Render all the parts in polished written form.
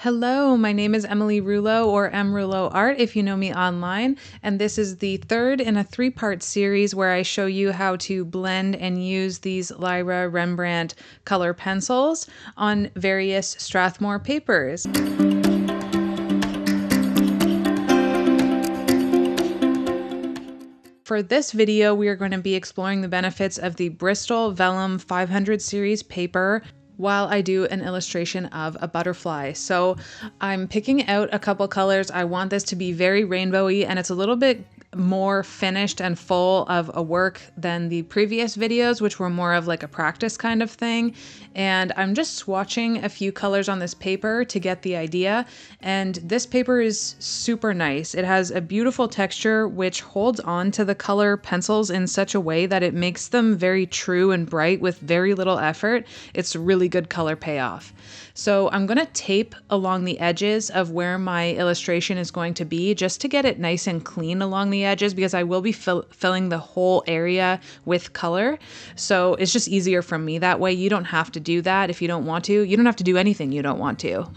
Hello, my name is Emily Rouleau, or M Rouleau Art if you know me online, and this is the third in a three-part series where I show you how to blend and use these Lyra Rembrandt color pencils on various Strathmore papers. For this video, we are going to be exploring the benefits of the Bristol Vellum 500 series paper while I do an illustration of a butterfly. So I'm picking out a couple colors. I want this to be very rainbowy, and it's a little bit more finished and full of a work than the previous videos, which were more of like a practice kind of thing. And I'm just swatching a few colors on this paper to get the idea. And this paper is super nice. It has a beautiful texture which holds on to the color pencils in such a way that it makes them very true and bright with very little effort. It's really good color payoff. So I'm going to tape along the edges of where my illustration is going to be just to get it nice and clean along the edges, because I will be filling the whole area with color. So it's just easier for me that way. You don't have to do that if you don't want to. You don't have to do anything you don't want to.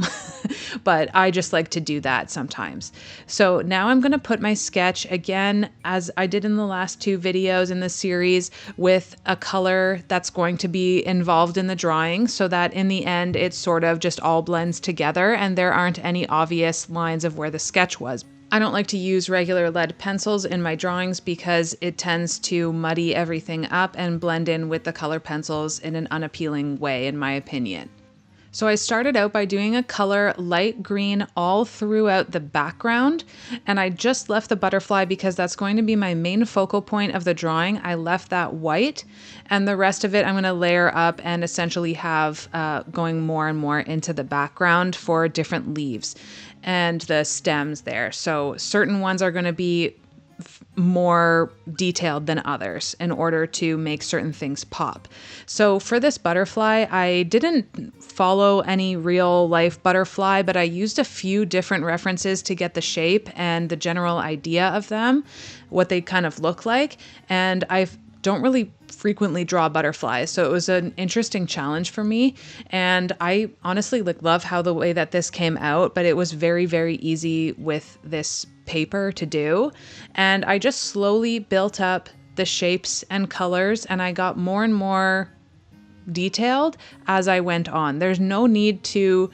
But I just like to do that sometimes. So now I'm going to put my sketch again, as I did in the last two videos in the series, with a color that's going to be involved in the drawing, so that in the end it sort of just all blends together and there aren't any obvious lines of where the sketch was. I don't like to use regular lead pencils in my drawings because it tends to muddy everything up and blend in with the color pencils in an unappealing way, in my opinion. So I started out by doing a color light green all throughout the background, and I just left the butterfly because that's going to be my main focal point of the drawing. I left that white, and the rest of it I'm going to layer up and essentially have going more and more into the background for different leaves and the stems there. So certain ones are going to be more detailed than others in order to make certain things pop. So for this butterfly, I didn't follow any real life butterfly, but I used a few different references to get the shape and the general idea of them, what they kind of look like. And I don't really frequently draw butterflies, so it was an interesting challenge for me. And I honestly love how the way that this came out, but it was very, very easy with this paper to do. And I just slowly built up the shapes and colors, and I got more and more detailed as I went on. There's no need to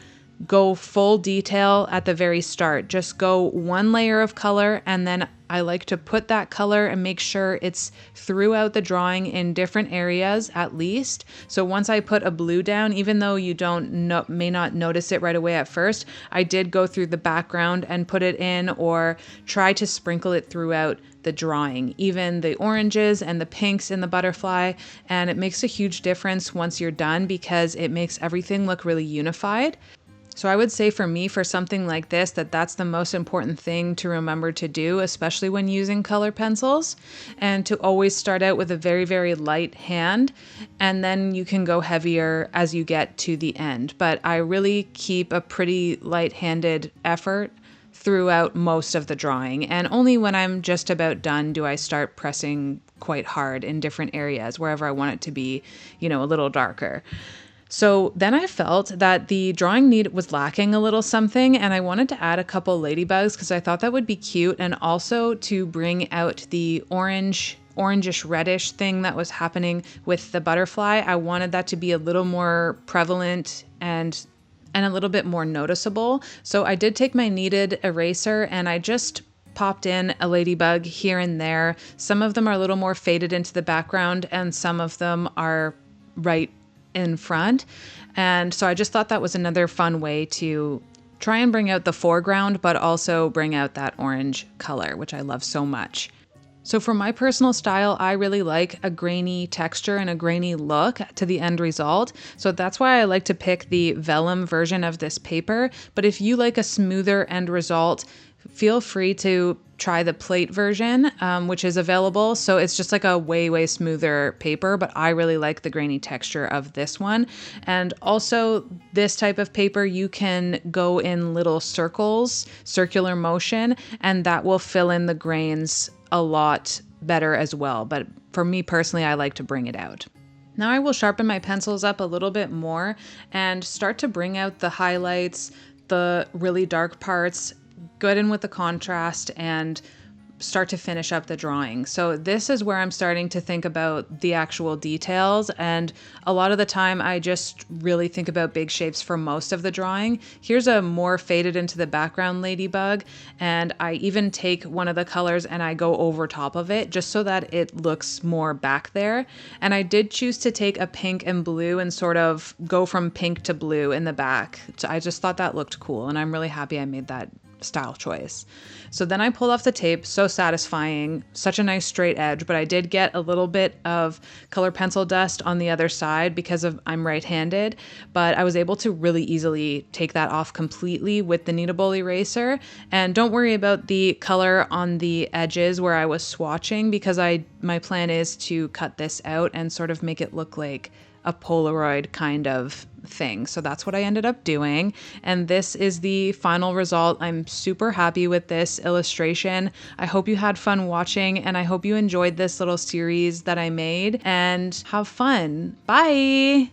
go full detail at the very start. Just go one layer of color, and then I like to put that color and make sure it's throughout the drawing in different areas at least. So once I put a blue down, even though you may not notice it right away at first, I did go through the background and put it in, or try to sprinkle it throughout the drawing, even the oranges and the pinks in the butterfly. And it makes a huge difference once you're done because it makes everything look really unified. So I would say for me, for something like this, that's the most important thing to remember to do, especially when using color pencils, and to always start out with a very, very light hand, and then you can go heavier as you get to the end. But I really keep a pretty light-handed effort throughout most of the drawing, and only when I'm just about done do I start pressing quite hard in different areas, wherever I want it to be, a little darker. So then I felt that the drawing was lacking a little something, and I wanted to add a couple ladybugs because I thought that would be cute, and also to bring out the orangish reddish thing that was happening with the butterfly. I wanted that to be a little more prevalent and a little bit more noticeable. So I did take my Kneaded Eraser and I just popped in a ladybug here and there. Some of them are a little more faded into the background, and some of them are right in front. And so I just thought that was another fun way to try and bring out the foreground, but also bring out that orange color, which I love so much. So for my personal style, I really like a grainy texture and a grainy look to the end result. So that's why I like to pick the vellum version of this paper. But if you like a smoother end result, feel free to try the plate version, which is available. So it's just like a way, way smoother paper, but I really like the grainy texture of this one. And also this type of paper, you can go in little circles, circular motion, and that will fill in the grains a lot better as well. But for me personally, I like to bring it out. Now I will sharpen my pencils up a little bit more and start to bring out the highlights, the really dark parts, good in with the contrast, and start to finish up the drawing. So this is where I'm starting to think about the actual details, and a lot of the time I just really think about big shapes for most of the drawing. Here's a more faded into the background ladybug, and I even take one of the colors and I go over top of it just so that it looks more back there. And I did choose to take a pink and blue and sort of go from pink to blue in the back. So I just thought that looked cool, and I'm really happy I made that style choice. So then I pulled off the tape, so satisfying, such a nice straight edge, but I did get a little bit of color pencil dust on the other side because I'm right-handed, but I was able to really easily take that off completely with the Kneaded Eraser. And don't worry about the color on the edges where I was swatching, because my plan is to cut this out and sort of make it look like a Polaroid kind of thing. So that's what I ended up doing. And this is the final result. I'm super happy with this illustration. I hope you had fun watching, and I hope you enjoyed this little series that I made, and have fun. Bye!